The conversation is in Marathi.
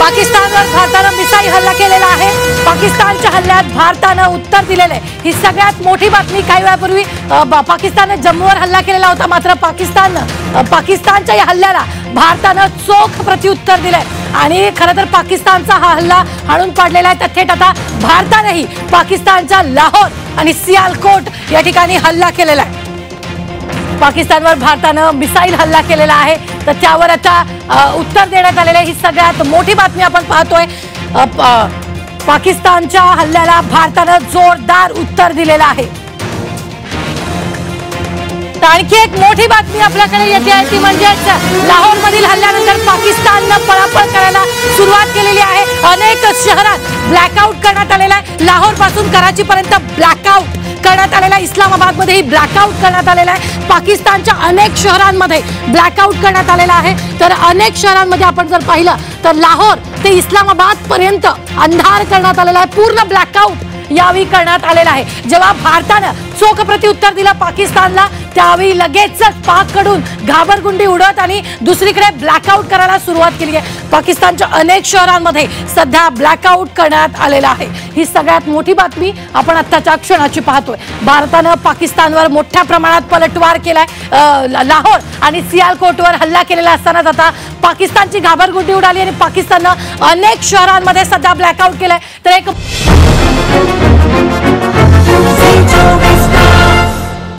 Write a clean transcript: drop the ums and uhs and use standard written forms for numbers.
पाकिस्तानवर भारतानं मिसाईल हल्ला केलेला आहे। पाकिस्तानच्या हल्ल्यात भारतानं उत्तर दिलेलं आहे। ही सगळ्यात मोठी बातमी। काही वेळापूर्वी पाकिस्तानने जम्मूवर हल्ला केलेला होता, मात्र पाकिस्तानच्या या हल्ल्याला भारतानं चोख प्रत्युत्तर दिलंय आणि खरं तर पाकिस्तानचा हा हल्ला हाणून पाडलेला आहे। तर थेट आता भारतानेही पाकिस्तानच्या लाहोर आणि सियालकोट या ठिकाणी हल्ला केलेला आहे। पाकिस्तानवर भारतानं मिसाईल हल्ला केलेला आहे, तर त्यावर आता उत्तर देण्यात आलेले। ही सगळ्यात मोठी बातमी आपण पाहतोय। पाकिस्तानच्या हल्ल्याला भारतानं जोरदार उत्तर दिलेलं आहे। आणखी एक मोठी बातमी आपल्याकडे येते आहे, ती म्हणजे लाहोर मधील हल्ल्यानंतर पाकिस्ताननं पळापळ करायला सुरुवात केलेली आहे। अनेक शहरात ब्लॅकआउट करण्यात आलेला आहे। लाहोर पासून कराची पर्यंत ब्लॅकआउट करण्यात आलेला आहे। इस्लामाबाद मध्येही ब्लॅकआउट करण्यात आलेला आहे। पाकिस्तानच्या अनेक शहरांमध्ये ब्लॅकआउट करण्यात आलेला आहे। तर अनेक शहरांमध्ये आपण जर पाहिलं तर लाहोर ते इस्लामाबाद पर्यंत अंधार करण्यात आलेला आहे। पूर्ण ब्लॅकआउट यावेळी करण्यात आलेला आहे। जेव्हा भारतानं चोख प्रत्युत्तर दिलं पाकिस्तानला, त्यावेळी लगेचच पाककडून घाबरगुंडी उडत आणि दुसरीकडे ब्लॅकआउट करायला सुरुवात केली आहे। पाकिस्तानच्या अनेक शहरांमध्ये सध्या ब्लॅकआउट करण्यात आलेला आहे। ही सगळ्यात मोठी बातमी आपण आत्ताच्या क्षणाची पाहतोय। भारतानं पाकिस्तानवर मोठ्या प्रमाणात पलटवार केलाय। लाहोर आणि सियालकोटवर हल्ला केलेला असतानाच आता पाकिस्तानची घाबरगुंडी उडाली आणि पाकिस्ताननं अनेक शहरांमध्ये सध्या ब्लॅकआउट केलंय। तर एक